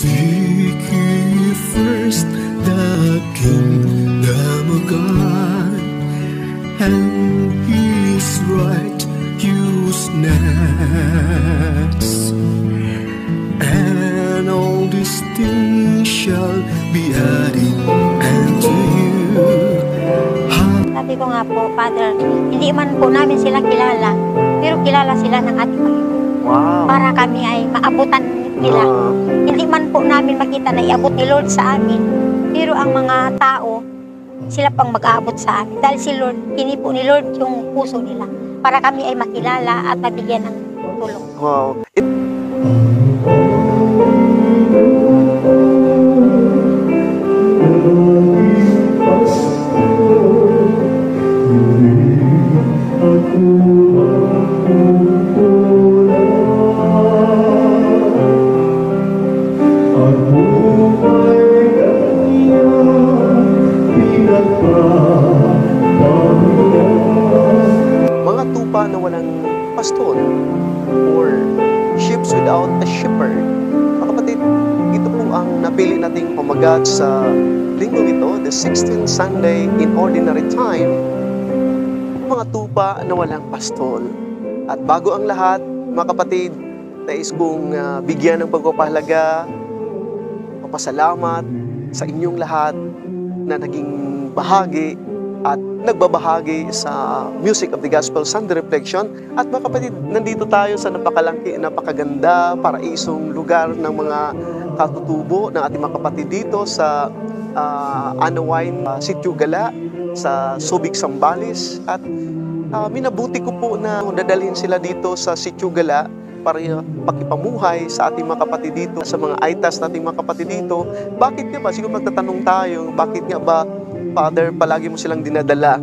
Seek ye first the kingdom of God and His righteousness, and all these things shall be added unto you. Sabi ko nga po, Father, hindi man po namin sila kilala, pero kilala sila ng ating Panginoon. Wow. Para kami ay maabutan nila. Hindi man po namin makita na iabot ni Lord sa amin, pero ang mga tao, sila pang mag-aabot sa amin. Dahil si Lord, po ni Lord yung puso nila, para kami ay makilala at mabigyan ng tulong. Wow. Mga tupa na walang pastor or ships without a shipper. Mga kapatid, ito po ang napili nating pamagat sa linggong ito, the 16th Sunday in Ordinary Time, mga tupa na walang pastol. At bago ang lahat, mga kapatid, nais kong bigyan ng pagpapahalaga, papasalamat sa inyong lahat na naging bahagi at nagbabahagi sa Music of the Gospel Sunday Reflection. At mga kapatid, nandito tayo sa napakaganda, paraisong lugar ng mga katutubo ng ating mga kapatid dito sa Anawain, Sitio Gala, sa Subic, Zambales. At minabuti ko po na dadalhin sila dito sa Sitio Gala para pakipamuhay sa ating mga kapatid dito, sa mga aitas nating mga kapatid dito. Bakit nga ba? Siguro magtatanong tayo, bakit nga ba, Father, palagi mo silang dinadala?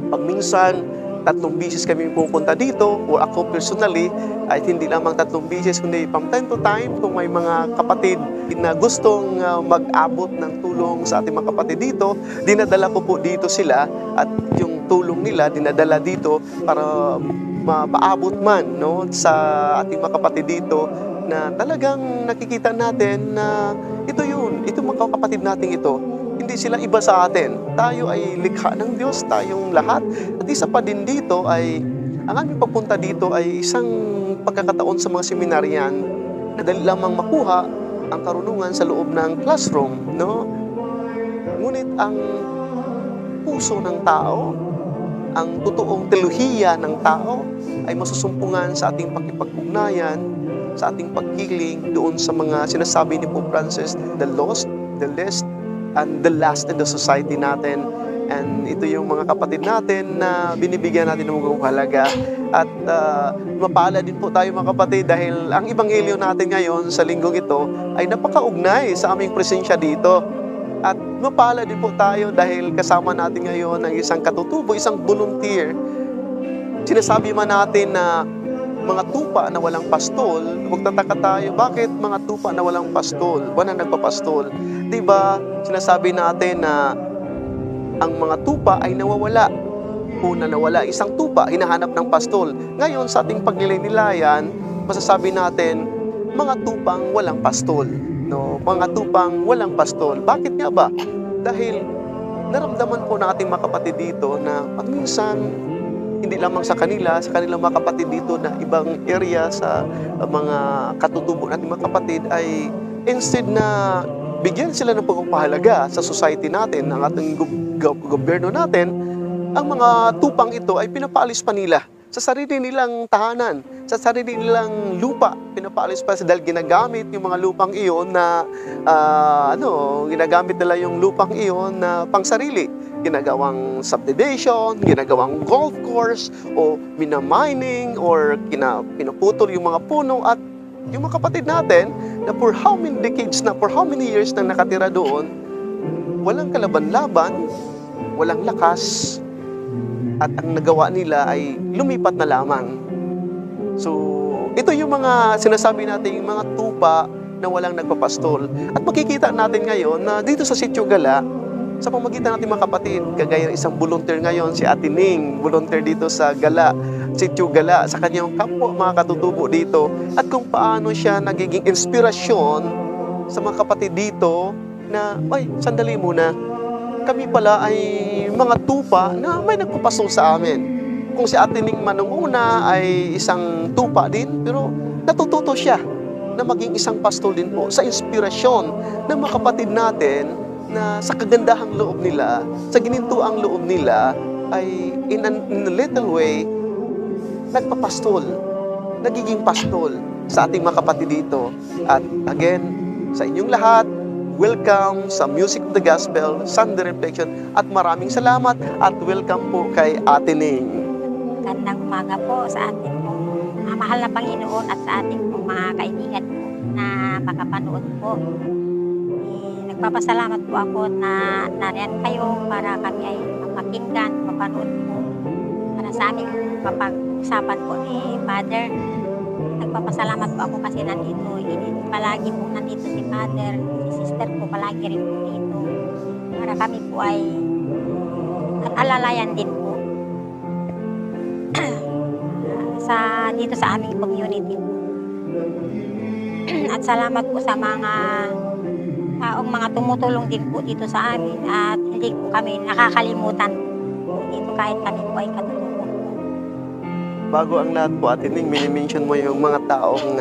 Pag minsan, 3 bisis kami pupunta dito, o ako personally, ay hindi lamang 3 bisis, kundi from time to time, kung may mga kapatid na gustong mag-abot ng tulong sa ating mga kapatid dito, dinadala ko po dito sila, at yung tulong nila, dinadala dito para mapaabot man, no, sa ating mga kapatid dito, na talagang nakikita natin na ito mga kapatid natin ito. Hindi sila iba sa atin. Tayo ay likha ng Diyos, tayong lahat. At isa pa din dito ay, ang aming pagpunta dito ay isang pagkakataon sa mga seminaryan na dali lamang makuha ang karunungan sa loob ng classroom, no? Ngunit ang puso ng tao, ang totoong teolohiya ng tao ay masusumpungan sa ating pakipag-ugnayan, sa ating pagkiling doon sa mga sinasabi ni Pope Francis, the lost, the least, and the last in the society natin. And ito yung mga kapatid natin na binibigyan natin ng mga halaga. At mapala din po tayo mga kapatid dahil ang ebanghelyo natin ngayon sa linggong ito ay napakaugnay sa aming presensya dito. At mapala din po tayo dahil kasama natin ngayon ang isang katutubo, isang volunteer. Sinasabi man natin na mga tupa na walang pastol, magtataka tayo, bakit mga tupa na walang pastol? Walang nagpapastol. Diba, sinasabi natin na ang mga tupa ay nawawala. Una nawala isang tupa, hinahanap ng pastol. Ngayon, sa ating pagnilay-nilayan, masasabi natin, mga tupang walang pastol. No? Mga tupang walang pastol. Bakit nga ba? Dahil naramdaman po ng ating mga kapatid dito na pag minsan, hindi lamang sa kanilang mga kapatid dito na ibang area sa mga katutubo natin mga kapatid ay instead na bigyan sila ng pagpapahalaga sa society natin, ang ating gobyerno natin, ang mga tupang ito ay pinapaalis pa nila sa sarili nilang tahanan, sa sarili nilang lupa. Pinapaalis pa dahil ginagamit yung mga lupang iyon na ginagamit nila yung lupang iyon na pangsarili. Ginagawang subdivision, ginagawang golf course, o minamining, or pinuputol yung mga puno. At yung mga kapatid natin na for how many decades na, for how many years na nakatira doon, walang kalaban-laban, walang lakas, at ang nagawa nila ay lumipat na lamang. So, ito yung mga sinasabi natin, yung mga tupa na walang nagpapastol. At makikita natin ngayon na dito sa Sitio Gala, sa pamagitan natin mga kapatid, kagaya ng isang volunteer ngayon, si Ate Ning, volunteer dito sa Gala, Sitio Gala, sa kanyang kapwa mga katutubo dito, at kung paano siya nagiging inspirasyon sa mga kapatid dito na, ay, sandali muna. Kami pala ay mga tupa na may nagpapastol sa amin. Kung si Ate Ning man nung una ay isang tupa din, pero natututo siya na maging isang pastol din po sa inspirasyon ng mga kapatid natin na sa kagandahang loob nila, sa ginintuang loob nila, ay in a little way, nagpapastol, nagiging pastol sa ating mga kapatid dito. At again, sa inyong lahat, welcome sa Music of the Gospel, Sunday Reflection, at maraming salamat at welcome po kay Ate Ning. Gandang umaga po sa ating pong mahal na Panginoon at sa ating pong mga kaibigan po na makapanood po. Nagpapasalamat po ako na nariyan kayo para kami ay mapakinggan, mapanood po. Para sa aming mapag-usapan po ni Father. Nagpapasalamat po ako kasi nandito. Palagi po nandito si Father, si Sister po palagi rin po dito. Para kami po ay alalayan din po. Dito sa aming community. At salamat po sa mga taong mga tumutulong din po dito sa amin at hindi po kami nakakalimutan dito kahit kami po ay katutubo. Bago ang lahat po, Ate Ning, mini-mention mo yung mga taong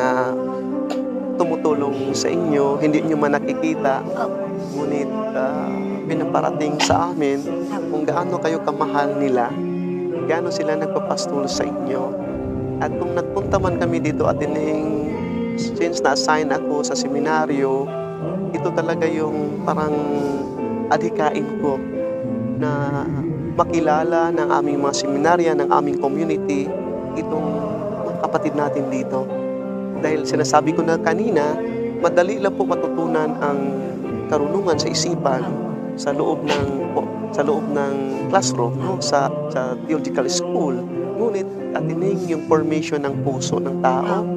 tumutulong sa inyo, hindi nyo man nakikita, ngunit pinaparating sa amin kung gaano kayo kamahal nila, gaano sila nagpapastol sa inyo. At kung nagpunta man kami dito, Ate Ning, since na-assign ako sa seminaryo, ito talaga yung parang adhikain ko na makilala ng aming mga seminarya, ng aming community, itong mga kapatid natin dito. Dahil sinasabi ko na kanina, madali lang po matutunan ang karunungan sa isipan sa loob ng classroom, no? sa theological school. Ngunit, Ate Ning, yung formation ng puso ng tao,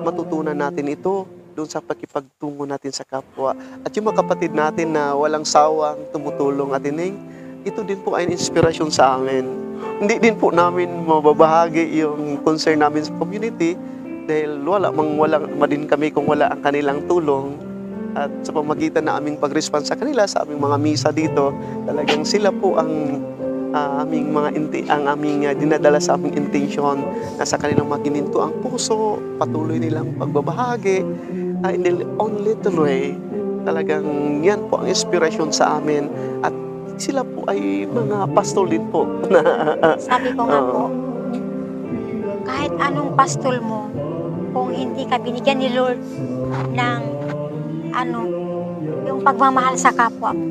matutunan natin ito doon sa pakipagtungo natin sa kapwa. At yung mga kapatid natin na walang sawang tumutulong, Ate Ning, ito din po ay inspirasyon sa amin. Hindi din po namin mababahagi yung concern namin sa community dahil walang din kami kung wala ang kanilang tulong. At sa pamagitan na aming pag-respond sa kanila sa aming mga misa dito, talagang sila po ang aming dinadala sa aming intention na sa kanilang magininto ang puso, patuloy nilang pagbabahagi in their own little way. Talagang yan po ang inspirasyon sa amin at sila po ay mga pastol din po. Sabi ko nga po, kahit anong pastol mo, kung hindi ka binigyan ni Lord ng yung pagmamahal sa kapwa mo.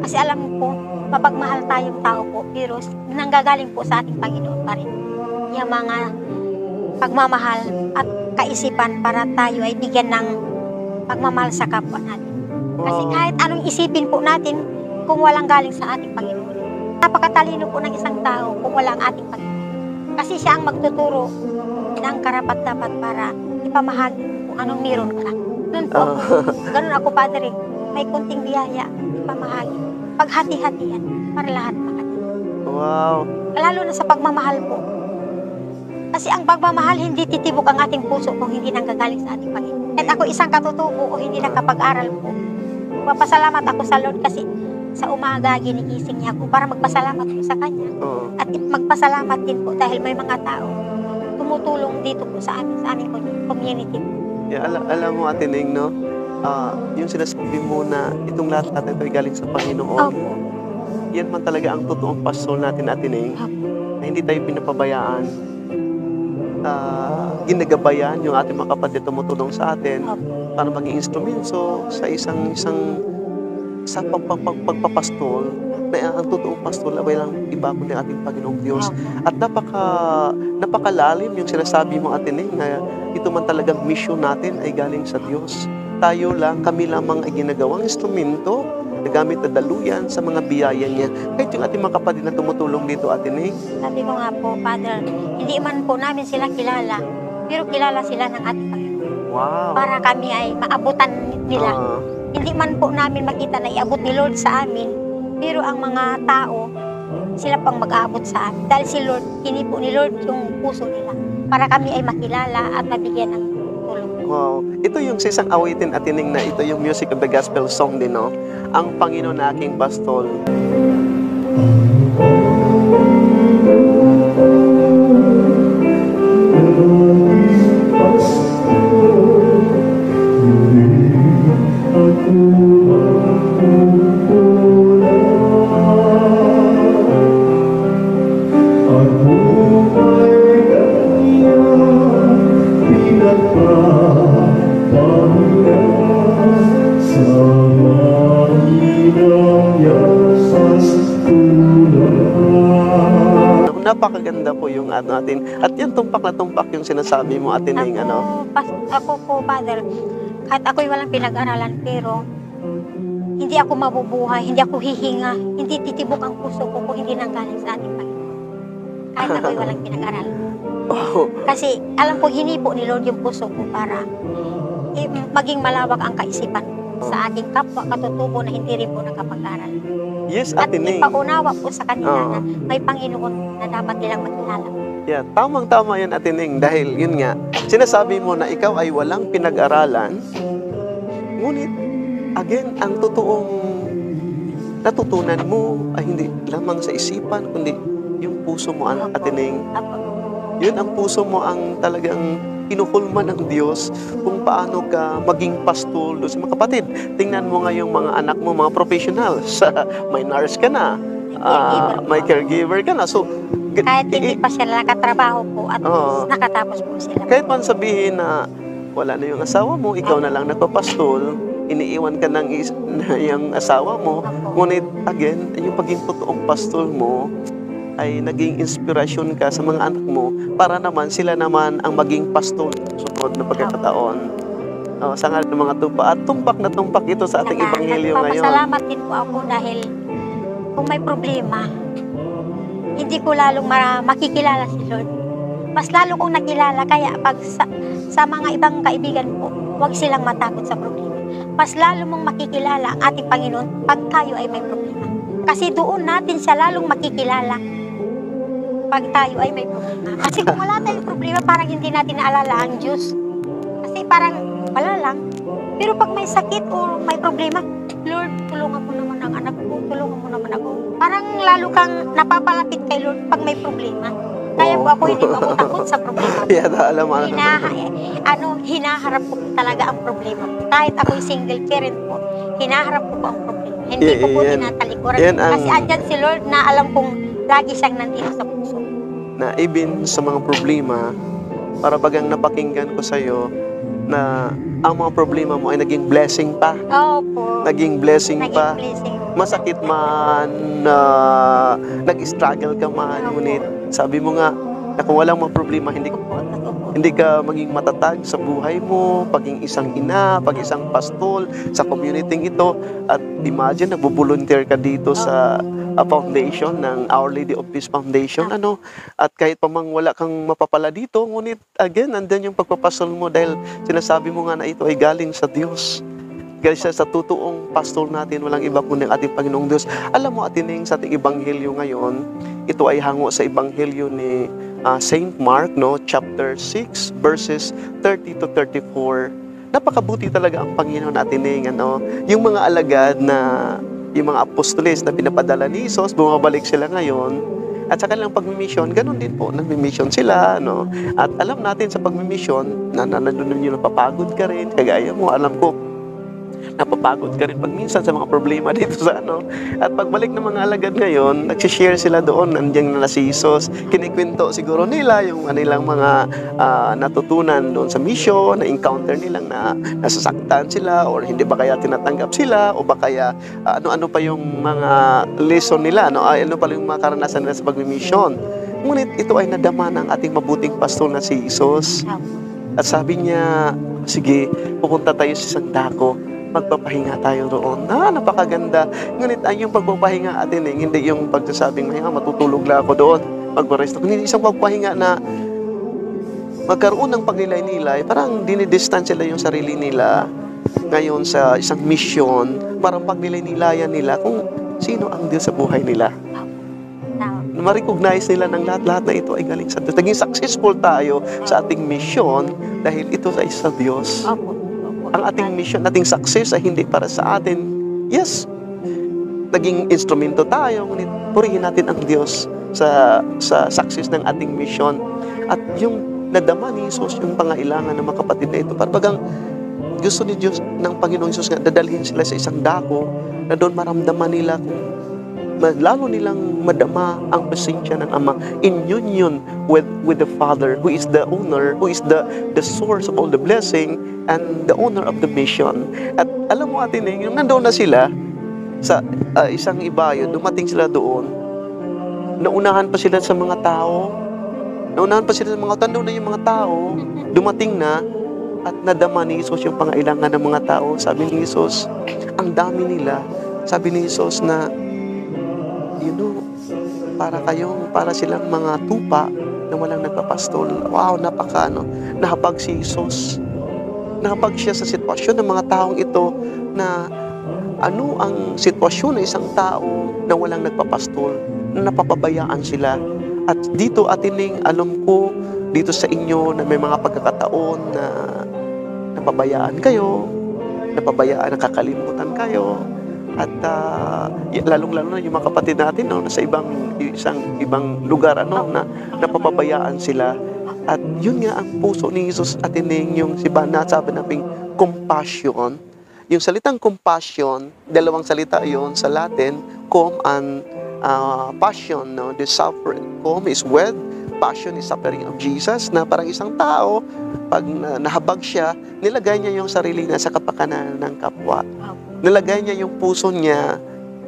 Kasi alam mo po, mapagmahal tayong tao po, pero nanggagaling po sa ating Panginoon pa rin. Yung mga pagmamahal at kaisipan para tayo ay bigyan ng pagmamahal sa kapwa natin. Kasi kahit anong isipin po natin, kung walang galing sa ating Panginoon. Napakatalino po ng isang tao kung walang ating Panginoon. Kasi siya ang magtuturo ng karapat-dapat para ipamahagi kung anong meron ka. Ganun po ako. Ganun ako, Padre. May kunting biyaya, ipamahagi. Paghati-hatian para lahat makatulong. Wow. Lalo na sa pagmamahal po. Kasi ang pagmamahal, hindi titibok ang ating puso kung hindi nanggagaling sa ating Panginoon. At ako isang katutubo o hindi nakapag-aral po. Papasalamat ako sa Lord kasi sa umaga ginigising niya ako para magpasalamat po sa Kanya. At magpasalamat din po dahil may mga tao tumutulong dito po sa aming community. Yeah, alam mo, Ate Ning, no? Yung sinasabi mo na itong lahat natin ito ay galing sa Panginoon. Opo. Yan man talaga ang totoong pastol natin, Ate Ning, na hindi tayo pinapabayaan. Ginagabayan yung ating mga kapatid tumutulong sa atin para maging instrumento sa sa pagpapastol na ang totoong pastol ay lang iba kundi ating Panginoong Diyos. At napakalalim yung sinasabi mo, Ate Ning, na ito man talagang mission natin ay galing sa Diyos. Kami lamang ay ginagawang instrumento na gamit na daluyan sa mga biyaya niya. Kahit yung ating mga kapatid na tumutulong dito, Ate Ning. Sabi ko nga po, Father, hindi man po namin sila kilala, pero kilala sila ng ating Panginoon. Wow. Para kami ay maabutan nila. Hindi man po namin makita na iabot ni Lord sa amin, pero ang mga tao, sila pang mag-aabot sa amin. Dahil si Lord, hinipo ni Lord yung puso nila para kami ay makilala at mabigyan ng tulong. Wow. ito yung sa isang awitin at tining na ito yung music of the gospel song din, no? Ang Panginoon na aking pastol. Napakaganda po yung ano natin. At yan, tumpak na tumpak yung sinasabi mo, Ate Ning, ano? Ako po, Father, kahit ako'y walang pinag-aralan, pero hindi ako mabubuhay, hindi ako hihinga, hindi titibok ang puso ko kung hindi nanggaling sa ating Panginoon. Kahit ako'y walang pinag-aralan. Oh, Kasi alam ko, hinipo ni Lord yung puso ko para maging malawak ang kaisipan sa aking kapwa katutubo na hindi rin po nakapag-aral. yes, At Ate Ning. ipaunawa po sa kanila na Oo. may Panginoon na dapat nilang makilala. Yeah, tamang-tama yan, Ate Ning. Dahil yun nga, sinasabi mo na ikaw ay walang pinag-aralan, ngunit, again, ang totoong natutunan mo ay hindi lamang sa isipan, kundi yung puso mo, Ate Ning. Apo. Yun ang puso mo ang talagang kinukulman ng Diyos kung paano ka maging pastol doon sa mga kapatid. Tingnan mo nga yung mga anak mo, mga professionals. May nurse ka na, may caregiver ka na. So, Kahit hindi pa sila nakatrabaho po at Oo. nakatapos po sila. kahit man sabihin na wala na yung asawa mo, ikaw na lang nagpapastol, iniiwan ka ng yung asawa mo, Opo. ngunit again, yung paging totoong pastol mo, ay naging inspirasyon ka sa mga anak mo para naman sila naman ang maging pastol sa susunod na pagkakataon. Sa ngalan ng mga tupa. At tumpak na tumpak ito sa ating ebanghelyo ngayon. Nagpapasalamat din po ako dahil kung may problema, hindi ko lalong makikilala si Lord. Mas lalo kong nakilala, kaya pag sa mga ibang kaibigan po, huwag silang matakot sa problema. Mas lalo mong makikilala ang ating Panginoon pag tayo ay may problema. Kasi doon natin siya lalong makikilala pag tayo ay may problema. Kasi kung wala tayong problema, parang hindi natin naalala ang Diyos. Kasi parang wala lang. Pero pag may sakit o may problema, Lord, tulungan mo naman ang anak ko, tulungan mo naman ako. Parang lalo kang napapalapit kay Lord pag may problema. Kaya po ako hindi po ako takot sa problema. Yeah, alam mo. Hinaharap ko po talaga ang problema. Kahit ako'y single parent po, hinaharap ko po ang problema. Hindi ko po tinatalikuran. Yan ang- Kasi andyan si Lord na alam kong lagi siyang nandito sa puso. Na even sa mga problema, para bagang napakinggan ko sa'yo na ang mga problema mo ay naging blessing pa. Opo. Naging blessing pa. Naging blessing. Masakit man, nag-struggle ka man, ngunit sabi mo nga, na kung walang mga problema, hindi ka maging matatag sa buhay mo, paging isang ina, pag isang pastol, sa community ito. At imagine, nagbo-volunteer ka dito sa foundation ng Our Lady of Peace Foundation. At kahit pa mang wala kang mapapala dito, ngunit again, nandun yung pagpapastol mo dahil sinasabi mo nga na ito ay galing sa Diyos. Kasi sa totoong pastol natin, walang iba kundi ang ating Panginoong Diyos. Alam mo, Ate Ning, sa ating ebanghelyo ngayon, ito ay hango sa ebanghelyo ni Saint Mark, no, chapter 6, verses 30 to 34. Napakabuti talaga ang Panginoon natin, Ning, yung mga alagad na, yung mga apostoles na pinapadala ni Jesus, bumabalik sila ngayon, at sa kanilang pagmimisyon, ganun din po, nagmimisyon sila, no? At alam natin sa pagmimisyon, na nandun yung napapagod ka rin, kagaya mo, alam ko, napapagod ka rin pag minsan sa mga problema dito sa At pagbalik ng mga alagad ngayon, nagsishare sila doon, nandiyan na si Jesus. Kinikwento siguro nila yung kanilang mga natutunan doon sa mission, na-encounter nilang na nasasaktan sila or hindi ba kaya tinatanggap sila o ba kaya ano-ano pa yung mga lesson nila, ano pa yung mga karanasan nila sa pagmimission. Ngunit ito ay nadama ng ating mabuting pastol na si Jesus. At sabi niya, sige, pupunta tayo sa isang dako, magpapahinga tayo roon. Napakaganda. Ngunit ay yung pagpapahinga atin, hindi yung pagsasabing, matutulog lang ako doon, magparesto. Hindi isang pagpapahinga na magkaroon ng pagnilay-nilay, parang dinidistance sila yung sarili nila ngayon sa isang mission, parang pagnilay-nilayan nila kung sino ang Diyos sa buhay nila. Ma-recognize nila ng lahat-lahat na ito ay galing sa Diyos. Naging successful tayo sa ating mission dahil ito ay sa Diyos. Opo. Opo. Ang ating mission, ating success ay hindi para sa atin. Yes, naging instrumento tayo, ngunit purihin natin ang Diyos sa success ng ating mission. At yung nadama ni Jesus, yung pangailangan ng mga kapatid na ito, parang gusto ni Diyos ng Panginoong Jesus nga, dadalhin sila sa isang dako na doon maramdaman nila kung lalo nilang madama ang presensya ng Ama in union with the Father, who is the owner, who is the source of all the blessing and the owner of the mission. At alam mo atin yung nandoon na sila sa isang ibayo, dumating sila doon, naunahan pa sila sa mga tao, nandoon na yung mga tao, dumating na, at nadama ni Jesus yung pangailangan ng mga tao. Sabi ni Jesus, ang dami nila. Sabi ni Jesus na, para silang mga tupa na walang nagpapastol. Wow, nahabag si Jesus. Nahabag siya sa sitwasyon ng mga taong ito na ano ang sitwasyon ng isang tao na walang nagpapastol, na napapabayaan sila. At dito, atining, alam ko, dito sa inyo na may mga pagkakataon na napabayaan kayo, nakakalimutan kayo, at lalong-lalo na yung mga kapatid natin sa ibang lugar na napapabayaan sila. At yun nga ang puso ni Jesus, atining yung sabi namin compassion. Yung salitang compassion, dalawang salita yon sa Latin, cum and passion, no? The suffering. Cum is with, passion is suffering of Jesus, na parang isang tao, pag nahabag siya, nilagay niya yung sarili niya sa kapakanan ng kapwa. Nilagay niya yung puso niya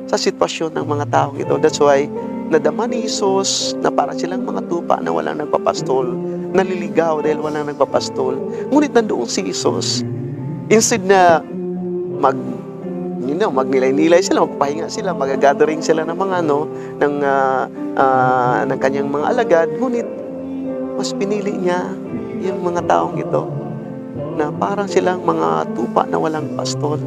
sa sitwasyon ng mga taong ito. That's why, nadama ni Jesus na para silang mga tupa na walang nagpapastol, naliligaw dahil walang nagpapastol. Ngunit nandoon si Jesus, instead na magnilay-nilay sila, magpahinga sila, mag-gathering sila ng mga ng kanyang mga alagad, ngunit mas pinili niya yung mga taong ito na parang silang mga tupa na walang pastol.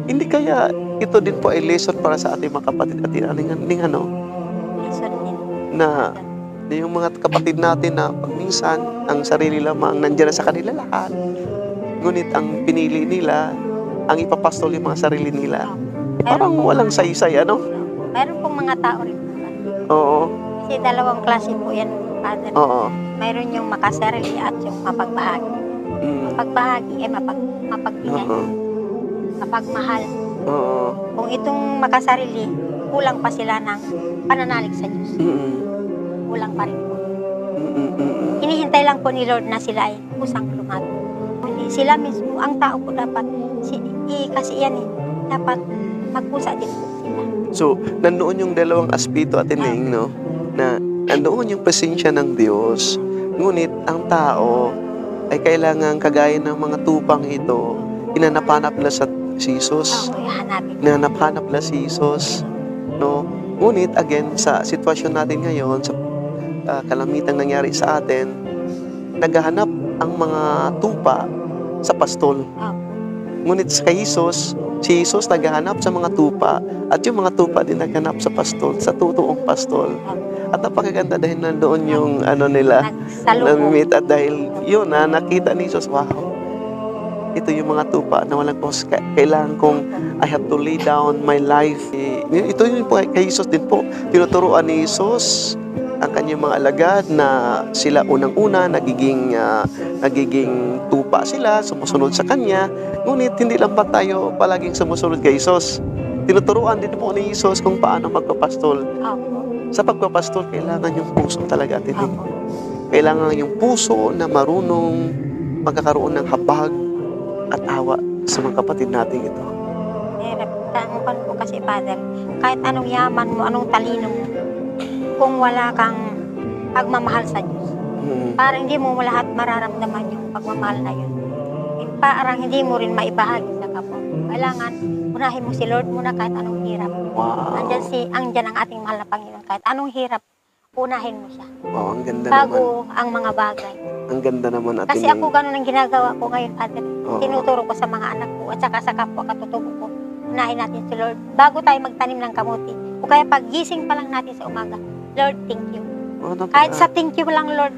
Hindi kaya ito din po ay lesson para sa ating mga kapatid at Lesson din. na yung mga kapatid natin na pag minsan ang sarili lamang nandiyan na sa kanila lahat, ngunit ang pinili nila ang ipapastol yung mga sarili nila. Parang walang saysay, Meron pong mga tao rin. Oo. Kasi dalawang klase po yan, Father. Oo. Mayroon yung makasarili at yung mapagbahagi. Mapagbahagi ay mapagbigay. Mapagmahal. Oo. Kung itong makasarili, kulang pa sila ng pananalig sa Diyos. Kulang pa rin po. Hinihintay lang po ni Lord na sila ay kusang lumago. Hindi sila mismo, ang tao po dapat, kasi yan dapat magpusa din po sila. So, nandoon yung dalawang aspeto atining, na nandoon yung presensya ng Diyos, ngunit ang tao ay kailangan kagaya ng mga tupang ito, hinanap-hanap nila si Jesus. Hinanap-hanap nila si Jesus. Ngunit, again, sa sitwasyon natin ngayon, sa kalamitang nangyari sa atin, naghahanap ang mga tupa sa pastol. Ngunit kay Jesus, si Jesus naghahanap sa mga tupa, at yung mga tupa din naghahanap sa pastol, sa totoong pastol. At napakaganda dahil nandoon yung nila, na-meet, at dahil yun nakita ni Jesus, wow, ito yung mga tupa na walang kailangan kong I have to lay down my life. Ito yung po kay Jesus din po. Tinuturuan ni Jesus ang kanyang mga alagad na sila unang-una nagiging tupa sila, sumusunod sa kanya. Ngunit hindi lang ba tayo palaging sumusunod kay Jesus? Tinuturuan din po ni Jesus kung paano magpapastol. Sa pagpapastol, kailangan yung puso talaga atin. Kailangan yung puso na marunong magkakaroon ng habag at awa sa mga kapatid natin ito. Tangan po kasi, Father, kahit anong yaman mo, anong talino mo, kung wala kang pagmamahal sa Diyos, parang hindi mo lahat mararamdaman yung pagmamahal na yun. Parang hindi mo rin maibahagi sa kapwa. Kailangan unahin mo si Lord muna kahit anong hirap. Wow. Andyan ang ating mahal na Panginoon. Kahit anong hirap, unahin mo siya. Wow, ang ganda bago naman. ang mga bagay. Ang ganda naman atin. Kasi ako ganun ang ginagawa ko ngayon, Father. Oo. Tinuturo ko sa mga anak ko at saka sa kapwa katutubo ko. Unahin natin si Lord bago tayo magtanim ng kamuti. O kaya paggising pa lang natin sa umaga, Lord, thank you. Kahit sa thank you lang, Lord,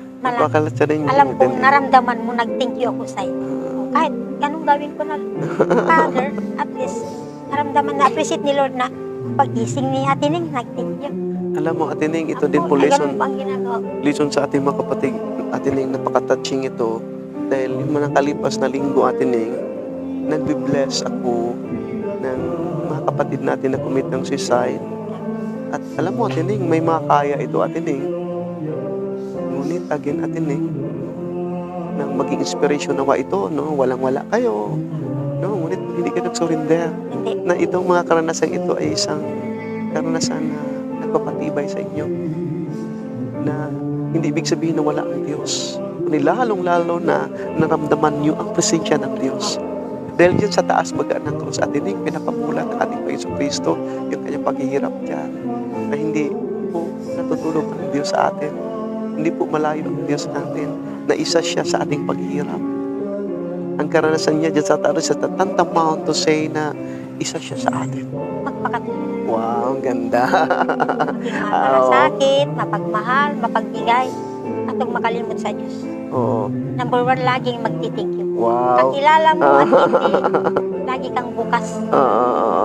alam kong naramdaman mo, nag-thank you ako sa iyo. kahit anong gawin ko na, Father, at least, naramdaman na appreciate ni Lord na pag-gising ni Ate Ning, nag-thank you. Alam mo, Ate Ning, ito din po Ay, lesson. ganun po ang ginagawa. Lesson sa ating mga kapatid. Ate Ning, napaka-touching ito. Dahil yung mga nakalipas na linggo, Ate Ning, nagbe-bless ako ng mga kapatid natin na commit ng suicide. At alam mo, Ate Ning, may makakaya ito, Ate Ning. Ngunit, again, Ate Ning, nang maging inspiration nawa ito, no? Walang-wala kayo. No? Ngunit hindi ka nag-surrender. Hindi. Na itong mga karanasan ito ay isang karanasan na nagpapatibay sa inyo. Na hindi ibig sabihin na wala ang Diyos. Kundi lalong-lalo na naramdaman niyo ang presensya ng Diyos. Dahil yun sa taas baga ng krus, Ate Ning, pinapamulat ng ating Panginoon Kristo yung kanyang paghihirap dyan. Na hindi po natutulog ang Diyos sa atin. Hindi po malayo ang Diyos natin. Na isa siya sa ating paghihirap. Ang karanasan niya dyan sa taas, sa tantamount to say na isa siya sa atin. Magpakatulog. Wow, ang ganda. Maging malasakit, mapagmahal, mapagbigay, at huwag makalimot sa Diyos. Oo. Number 1, laging magti-thank you. Wow. Kakilala mo at hindi, lagi kang bukas.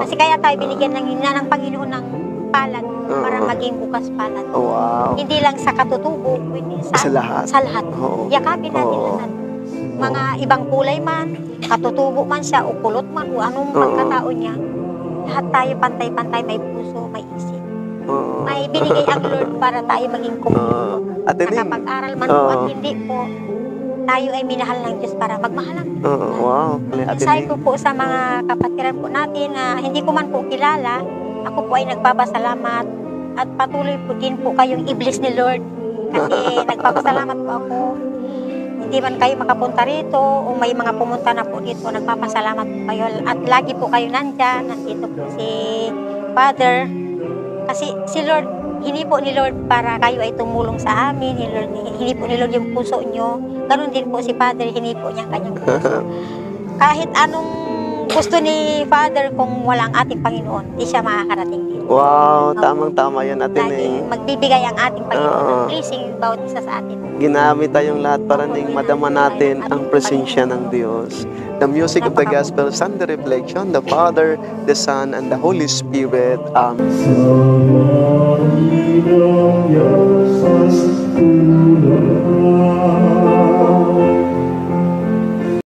Kasi kaya tayo binigyan ng Panginoon ng palad para maging bukas palad. Wow. Hindi lang sa katutubo, kundi Sa lahat. Sa lahat. Oo. Yakapin natin Oo. lahat. Mga ibang kulay man, katutubo man siya, o kulot man, o anong Oo. pagkatao niya. Lahat tayo pantay-pantay, may puso, may isip. Oo. May binigay ang Lord para tayo maging complete. Ate Ning. Nakapag-aral man po at Oo. hindi po, tayo ay minahal ng Diyos para magmahal ng Diyos. Wow. Ate Sabi Ning. ko po sa mga kapatiran po natin na hindi ko man po kilala, ako po ay nagpapasalamat at patuloy po din po kayong i-bless ni Lord. Kasi nagpapasalamat po ako. Hindi man kayo makapunta rito o may mga pumunta na po dito, nagpapasalamat po kayo. At lagi po kayo nandyan. Nandito po si Father. Kasi si Lord, hindi po ni Lord para kayo ay tumulong sa amin. Hindi po ni Lord yung puso nyo. Ganon din po si Father, hindi po niya kanyang puso. Kahit anong gusto ni Father, kung walang ating Panginoon, di siya makakarating dito. Wow, tamang-tama yan, Ate Ning. Lagi magbibigay ang ating Panginoon Oo. ng blessing bawat isa sa atin. Ginamit tayong lahat para ning madama natin ang presensya ng Diyos. The music of the gospel, Sunday reflection, the Father, the Son, and the Holy Spirit. Amen. Sa